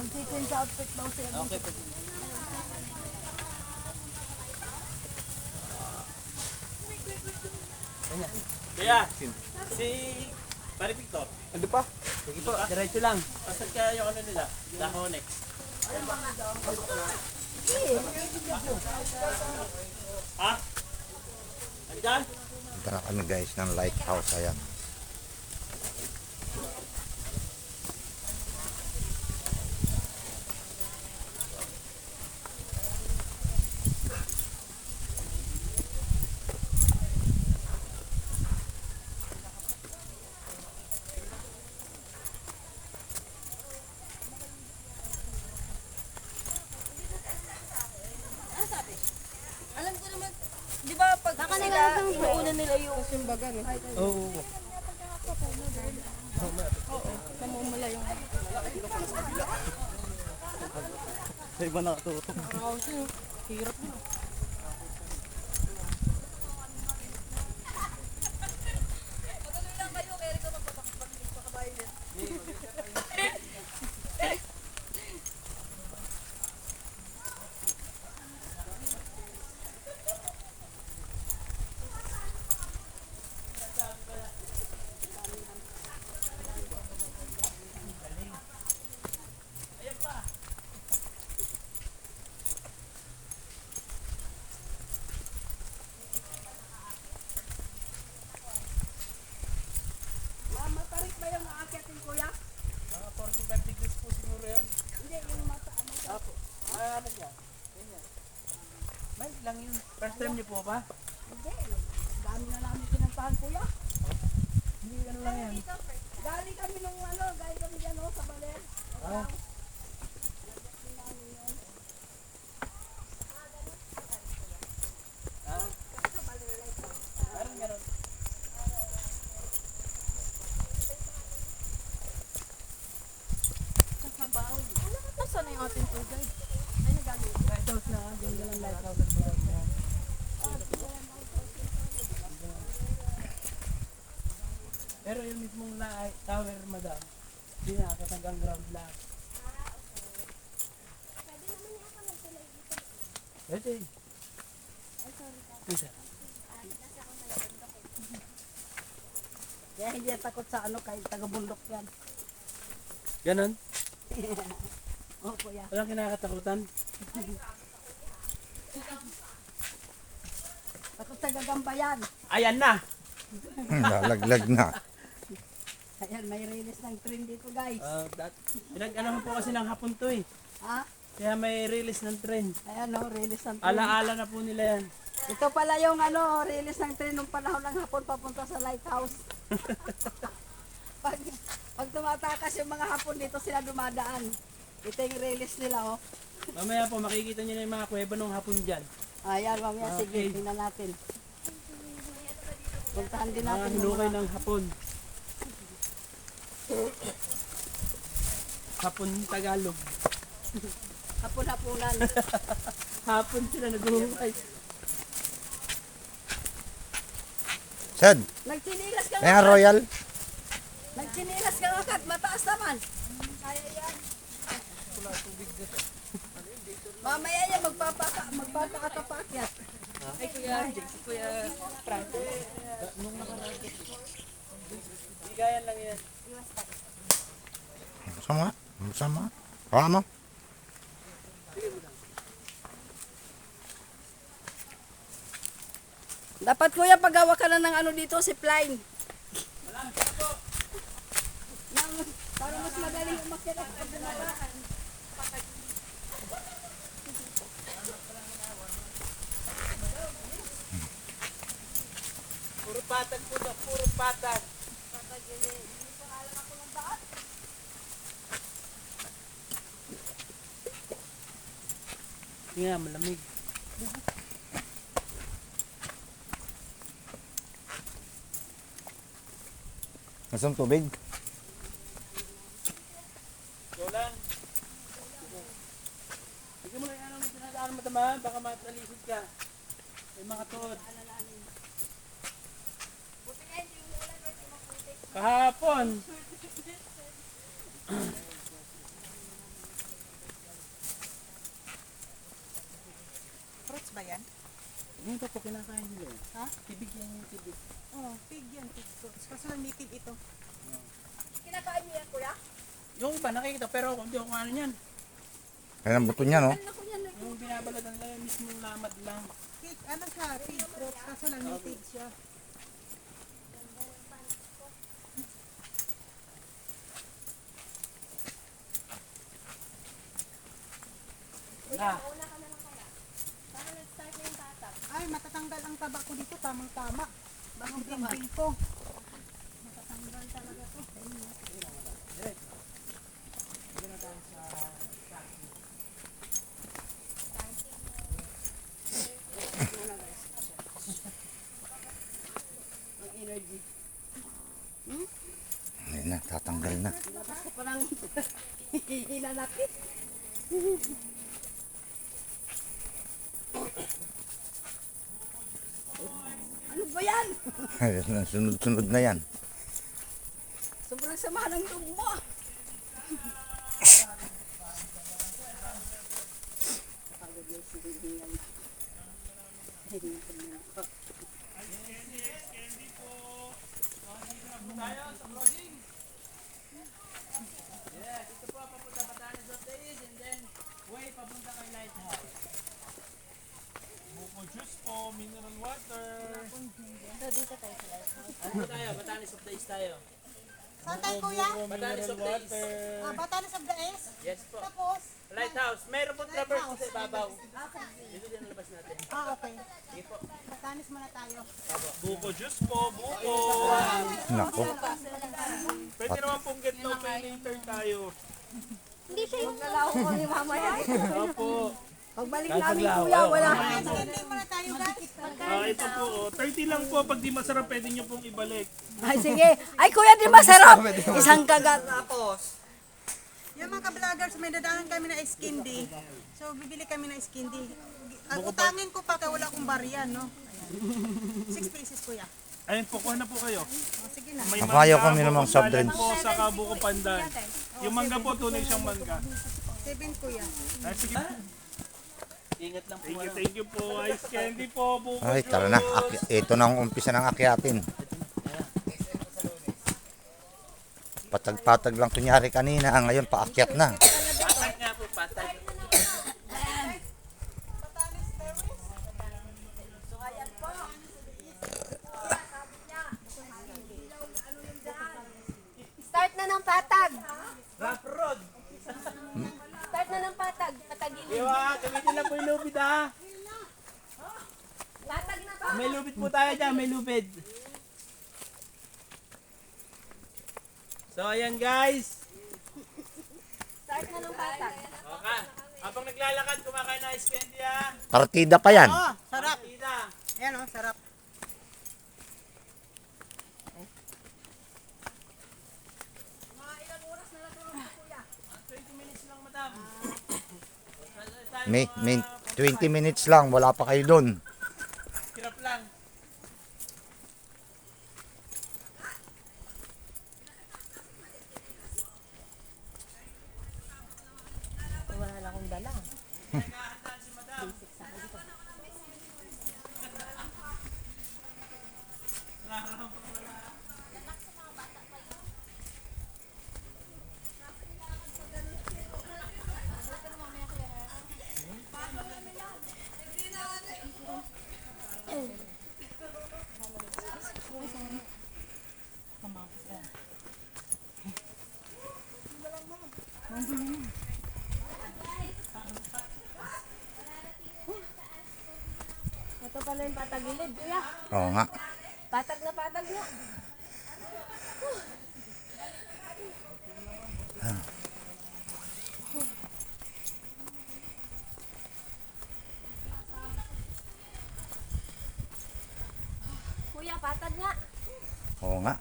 Mag-sequence outfit daw siya. Okay. Kaya, si Pare Victor. Ano pa? Sige po, diretso lang. Pasal kaya yung ano nila, Dahonex. Ha? Andyan? Punta na kami guys ng lighthouse. Ayan. Alam ko naman, di ba pag sila, inuuna nila yung simbagan eh. Oo. Namumula yung... Sa iba nakatutok. Hirap na. Matarik ba yung aakyatin kuya? 45 degrees po siguro yan. Hindi, yung mata. Apo. Ano siya? Ganyan. May lang yun. First time niyo po ba? Hindi, dami na namin pinantahan kuya. Hindi, ano lang yan. Galing kami nung ano, galing kami dyan sa Baler. Ah. Ah. Parang ganun. Kasabaw. Nasaan na yung ating tour guide? Ay, nagaling. Lighthouse na, hindi lang lighthouse. Pero yung mismong tower, madam, hindi nakakit hanggang ground lang. Pwede. Isa. Kaya hindi yan takot sa ano, kahit taga-bundok yan. Ganon? Oo kuya. Walang kinakatakutan? Takot sa gagamba yan. Ayan na! Lalaglag na. Ayan, may release ng train dito guys. Pinag-ano po kasi ng hapon to eh. Ha? Kaya may release ng train. Ayan o, release ng train. Ala-ala na po nila yan. Ito pala yung ano, release ng train nung panahon ng hapon papunta sa lighthouse. pag tumatakas yung mga hapon dito sila dumadaan. Ito yung release nila oh. Mamaya po makikita nyo na yung mga kuweba ng hapon dyan. Ayan, mamaya sige, Okay. tingnan natin. Puntahan din Mga natin yung hinukay mga... ng hapon. Hapon Tagalog. Hapon-hapunan. Hapon sila nag-uhukay. Sad, Nagchinilas ka kaya nga. royal. Nagchinilas ka nga kat, mataas naman. Kaya yan. Mamaya yan, magpapakatapakyat. Ay kuya, kuya Frank. Bigayan lang yan. Sama, sama. Hawa mo. Dapat kuya, paggawa ka na ng ano dito, zipline. Para mas magaling umakyat at pagdunabaan. Puro patag po na, puro patag. Patag yun eh. Hindi pa alam ako ng daan. Nga, malamig. Nasaan tubig? Go lang. Sige mo lang yan ang tinadaan mo tama, baka matalisod ka. May mga tuhod. Kahapon. kinakain nila eh. Ha? Tibig yan yung tibig. Oo, pig yan, pig fruits. Kaso lang native ito. Kinakain niyo yan, kuya? Yung iba nakikita pero hindi ako ano yan. Kaya ang buto niya, no? Ano ko yan? Yung binabalatan lang mismo lamad lang. Pig, ano siya, pig fruits. Kaso lang native siya. Na, Paano nag-start na yung tatap? Ay, matatanggal ang taba ko dito. Tamang-tama. Bakang bimbing ko. Matatanggal talaga to. Ayun na, tatanggal na. Parang hinanakit. Ano ba yan? Ayun na, sunod-sunod na yan. Sobrang sama ng loob mo. Pagod yung sinihingal. yes, ito po papunta Batanes of the East and then way papunta kay Lighthouse. Buko juice po, mineral water. So dito tayo sa lighthouse. Ano po tayo? Batanes of the East tayo. Saan tayo, kuya? Batanes of the East. Batanes of the East. Yes po. Tapos, Lighthouse. Mayroon po traverse sa ibabaw. Dito din ang labas natin. okay. Sige po. Batanes muna tayo. Buko juice po, buko. Nako. Pwede naman pong get no pay later tayo. Hindi siya yung galaw ko ni mamaya. Opo. Pagbalik namin kuya, wala. Hindi muna tayo, guys. Ito po, 30 lang po. Pag di masarap, pwede nyo pong ibalik. Ay sige. Ay kuya, di masarap. Isang kagat. Tapos. Yung mga ka-vloggers, may dadaanan kami na skin day. So, bibili kami ng skin day. Ang utangin ko pa kaya wala akong barya, no? 6 pieces, kuya. Ayun po, kuha na po kayo. O, sige na. May Nakayaw mangga, kami ng mga buko soft salad drinks. po, saka buko pandan. Yung mangga po, tunay siyang mangga. 7, kuya. Ay, sige. Ingat lang po. Thank you po. Ice candy po, buko Ay, tara na. Ito na ang umpisa ng akyatin. Patag-patag lang kunyari kanina. Ngayon, paakyat na. Patag nga po, patag. Start na ng patag. Rough road. Start na ng patag. Patagin. Diba? Gamitin lang po yung lubid ha. Patag na ba? May lubid po tayo dyan, may lubid. So ayan guys. Start na ng patag. Okay. Habang naglalakad, kumakain na ice candy ha. Partida pa yan. Oh, sarap. Tita. Ayan, oh, sarap. Mga ilang oras na lang ito kuya. 20 minutes lang madam. May 20 minutes lang. Wala pa kayo doon. Hirap lang. Wala na akong dala. Ito pala yung patagilid kuya. Oo nga. Patag na patag na. Kuya, patag nga. Oo nga.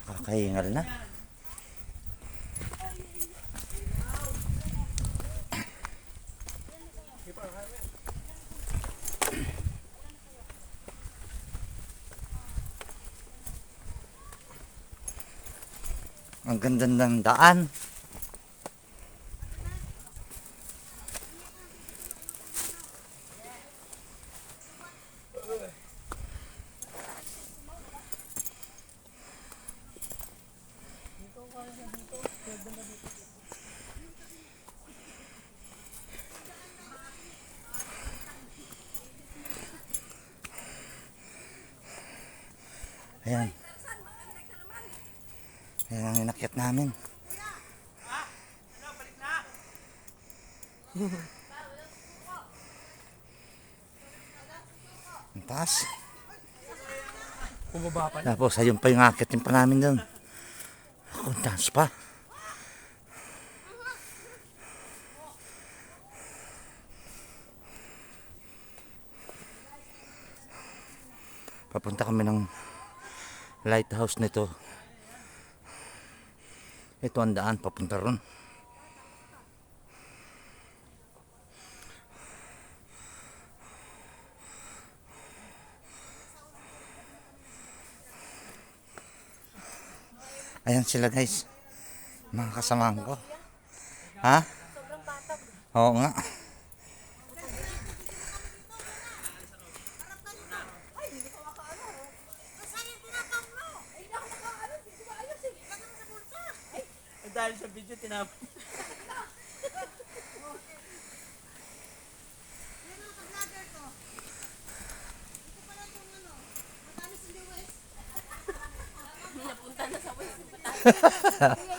Kakahingal na. Ang ganda ng daan. Ayan. Ayan ang inakyat namin. Ang taas. Bumaba pa. Tapos ayun pa yung akyatin pa namin doon. Ang taas pa. Papunta kami ng lighthouse nito. Ito ang daan papunta ron. Ayan sila guys. Mga kasamahan ko. Ha? Oo nga. Dahil sa video, tinapon. Yan mga ka-vlogger ko. Ito pala itong ano, matamis in the West. Napunta na sa West.